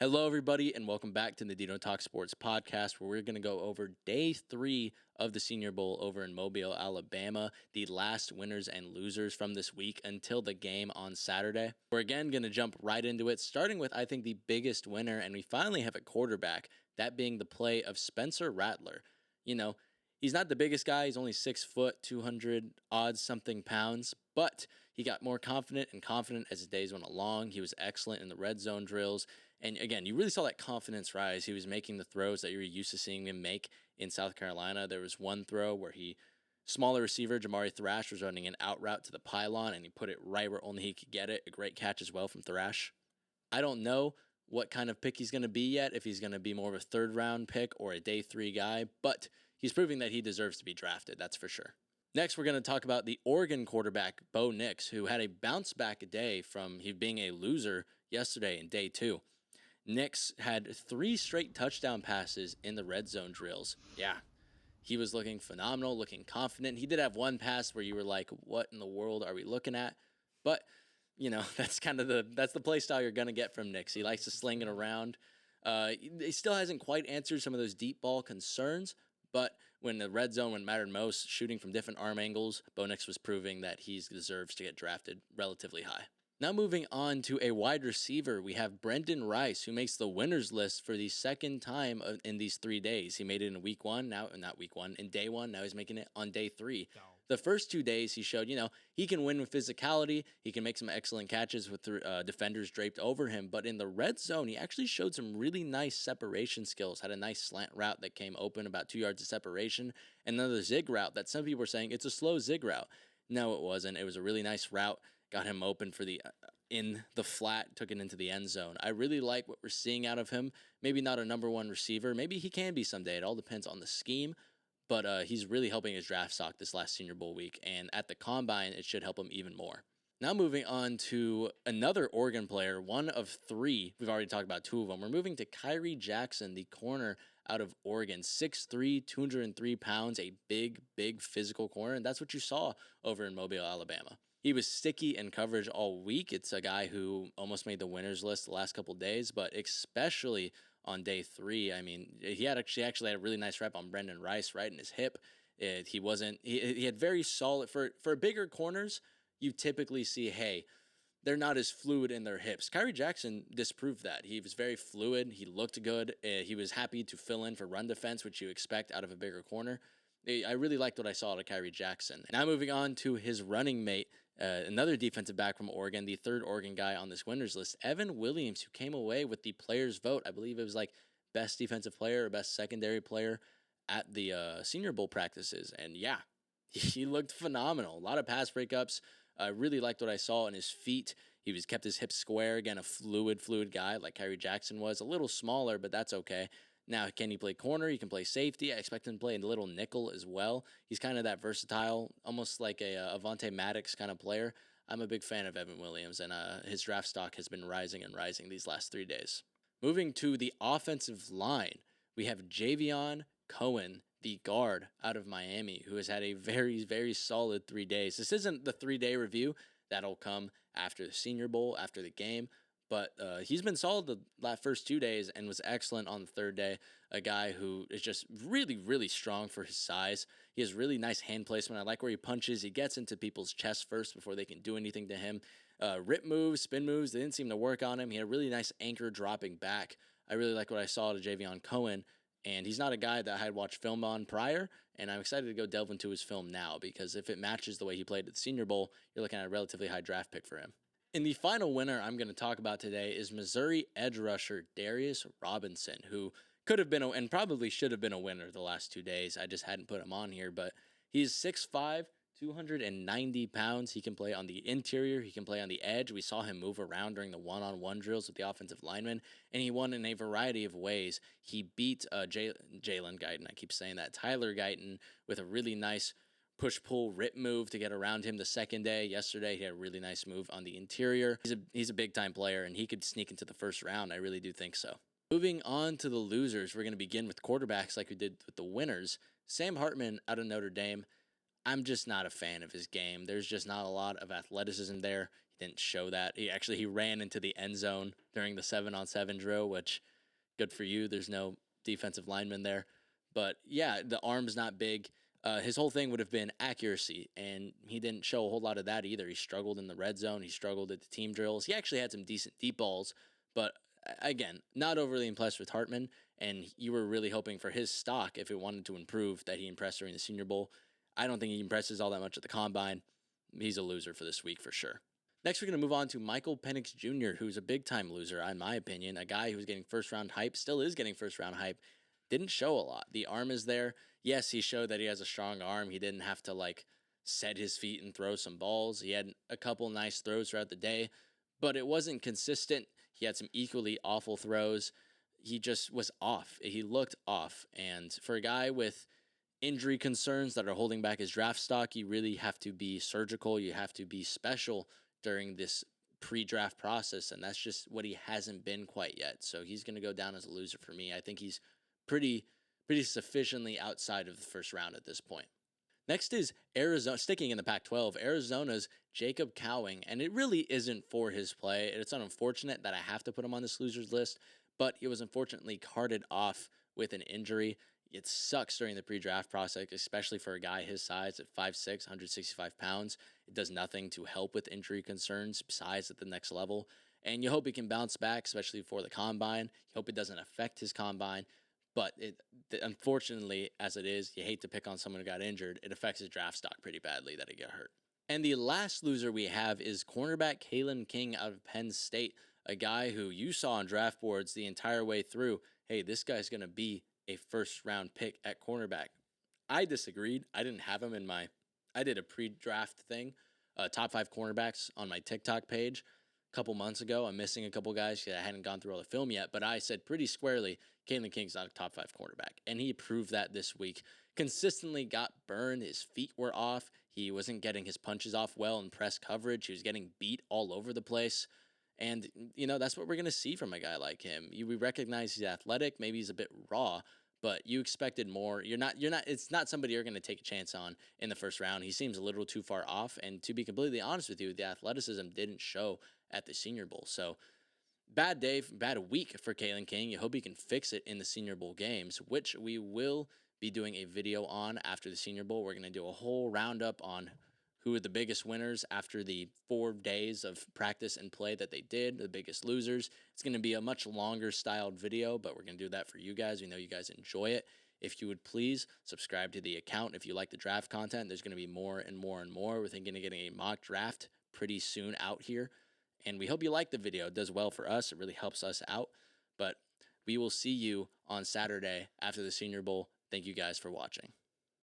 Hello, everybody, and welcome back to the DeanoTalksSports podcast, where we're going to go over day 3 of the Senior Bowl over in Mobile, Alabama, the last winners and losers from this week until the game on Saturday. We're again going to jump right into it, starting with, I think, the biggest winner, and we finally have a quarterback, that being the play of Spencer Rattler. You know, he's not the biggest guy. He's only 6 foot, 200 odd something pounds, but he got more confident as the days went along. He was excellent in the red zone drills. And again, you really saw that confidence rise. He was making the throws that you were used to seeing him make in South Carolina. There was one throw where smaller receiver, Jamari Thrash, was running an out route to the pylon, and he put it right where only he could get it. A great catch as well from Thrash. I don't know what kind of pick he's going to be yet, if he's going to be more of a third-round pick or a day 3 guy, but he's proving that he deserves to be drafted, that's for sure. Next, we're going to talk about the Oregon quarterback, Bo Nix, who had a bounce-back day from he being a loser yesterday in day 2. Nix had 3 straight touchdown passes in the red zone drills. Yeah, he was looking phenomenal, looking confident. He did have one pass where you were like, what in the world are we looking at? But, you know, that's the play style you're going to get from Nix. He likes to sling it around. He still hasn't quite answered some of those deep ball concerns, but when the red zone, when it mattered most, shooting from different arm angles, Bo Nix was proving that he deserves to get drafted relatively high. Now moving on to a wide receiver, we have Brendan Rice, who makes the winners list for the second time in these 3 days. He made it in week 1, in day 1. Now he's making it on day 3. No. The first 2 days he showed, he can win with physicality. He can make some excellent catches with defenders draped over him. But in the red zone, he actually showed some really nice separation skills. Had a nice slant route that came open, about 2 yards of separation. And another zig route that some people were saying it's a slow zig route. No, it wasn't. It was a really nice route. Got him open for in the flat, took it into the end zone. I really like what we're seeing out of him. Maybe not a number 1 receiver. Maybe he can be someday. It all depends on the scheme. But he's really helping his draft stock this last Senior Bowl week. And at the Combine, it should help him even more. Now moving on to another Oregon player, one of 3. We've already talked about 2 of them. We're moving to Kyrie Jackson, the corner out of Oregon. 6'3", 203 pounds, a big physical corner. And that's what you saw over in Mobile, Alabama. He was sticky in coverage all week. It's a guy who almost made the winners list the last couple of days, but especially on day 3. I mean, he actually had a really nice rep on Brendan Rice right in his hip. He had very solid, for bigger corners, you typically see, hey, they're not as fluid in their hips. Kyrie Jackson disproved that. He was very fluid. He looked good. He was happy to fill in for run defense, which you expect out of a bigger corner. I really liked what I saw to Kyrie Jackson. Now moving on to his running mate, another defensive back from Oregon, the 3rd Oregon guy on this winners list, Evan Williams, who came away with the players' vote. I believe it was like best defensive player or best secondary player at the Senior Bowl practices. And yeah, he looked phenomenal. A lot of pass breakups. I really liked what I saw in his feet. He kept his hips square. Again, a fluid guy like Kyrie Jackson was. A little smaller, but that's okay. Now, can he play corner? He can play safety. I expect him to play a little nickel as well. He's kind of that versatile, almost like a Avonte Maddox kind of player. I'm a big fan of Evan Williams, and his draft stock has been rising these last 3 days. Moving to the offensive line, we have Javion Cohen, the guard out of Miami, who has had a very, very solid 3 days. This isn't the 3-day review. That'll come after the Senior Bowl, after the game. But he's been solid the first 2 days and was excellent on the 3rd day. A guy who is just really, really strong for his size. He has really nice hand placement. I like where he punches. He gets into people's chest first before they can do anything to him. Rip moves, spin moves, they didn't seem to work on him. He had a really nice anchor dropping back. I really like what I saw to Javion Cohen. And he's not a guy that I had watched film on prior, and I'm excited to go delve into his film now because if it matches the way he played at the Senior Bowl, you're looking at a relatively high draft pick for him. And the final winner I'm going to talk about today is Missouri edge rusher Darius Robinson, who could have been and probably should have been a winner the last 2 days. I just hadn't put him on here, but he's 6'5", 290 pounds. He can play on the interior. He can play on the edge. We saw him move around during the one-on-one drills with the offensive linemen, and he won in a variety of ways. He beat Jalen Guyton. I keep saying that. Tyler Guyton with a really nice push-pull rip move to get around him the second day. Yesterday, he had a really nice move on the interior. He's a big-time player, and he could sneak into the first round. I really do think so. Moving on to the losers, we're going to begin with quarterbacks like we did with the winners. Sam Hartman out of Notre Dame. I'm just not a fan of his game. There's just not a lot of athleticism there. He didn't show that. He ran into the end zone during the 7-on-7 drill, which good for you. There's no defensive lineman there. But yeah, the arm's not big. His whole thing would have been accuracy, and he didn't show a whole lot of that either. He struggled in the red zone. He struggled at the team drills. He actually had some decent deep balls, but again, not overly impressed with Hartman. And you were really hoping for his stock, if it wanted to improve, that he impressed during the Senior Bowl. I don't think he impresses all that much at the Combine. He's a loser for this week for sure. Next, we're going to move on to Michael Penix Jr., who's a big-time loser, in my opinion. A guy who was getting first-round hype, still is getting first-round hype, didn't show a lot. The arm is there. Yes, he showed that he has a strong arm. He didn't have to, set his feet and throw some balls. He had a couple nice throws throughout the day, but it wasn't consistent. He had some equally awful throws. He just was off. He looked off. And for a guy with injury concerns that are holding back his draft stock, you really have to be surgical. You have to be special during this pre-draft process, and that's just what he hasn't been quite yet. So he's going to go down as a loser for me. I think he's pretty sufficiently outside of the first round at this point. Next is Arizona, sticking in the Pac-12, Arizona's Jacob Cowing, and it really isn't for his play. It's unfortunate that I have to put him on this losers list, but he was unfortunately carted off with an injury. It sucks during the pre-draft process, especially for a guy his size at 5'6", 165 pounds. It does nothing to help with injury concerns, size at the next level. And you hope he can bounce back, especially for the Combine. You hope it doesn't affect his Combine. But unfortunately, as it is, you hate to pick on someone who got injured. It affects his draft stock pretty badly that he got hurt. And the last loser we have is cornerback Kalen King out of Penn State, a guy who you saw on draft boards the entire way through. Hey, this guy's going to be a first-round pick at cornerback. I disagreed. I didn't have him I did a pre-draft thing, top 5 cornerbacks on my TikTok page a couple months ago. I'm missing a couple guys because I hadn't gone through all the film yet, but I said pretty squarely, Kalen King's not a top 5 cornerback, and he proved that this week. Consistently got burned. His feet were off. He wasn't getting his punches off well in press coverage. He was getting beat all over the place. And, that's what we're going to see from a guy like him. We recognize he's athletic. Maybe he's a bit raw, but you expected more. It's not somebody you're going to take a chance on in the first round. He seems a little too far off. And to be completely honest with you, the athleticism didn't show at the Senior Bowl. So bad day, bad week for Kalen King. You hope he can fix it in the Senior Bowl games, which we will be doing a video on after the Senior Bowl. We're going to do a whole roundup on who are the biggest winners after the 4 days of practice and play that they did, the biggest losers. It's going to be a much longer styled video, but we're going to do that for you guys. We know you guys enjoy it. If you would please subscribe to the account if you like the draft content. There's going to be more and more and more. We're thinking of getting a mock draft pretty soon out here. And we hope you like the video. It does well for us. It really helps us out. But we will see you on Saturday after the Senior Bowl. Thank you guys for watching.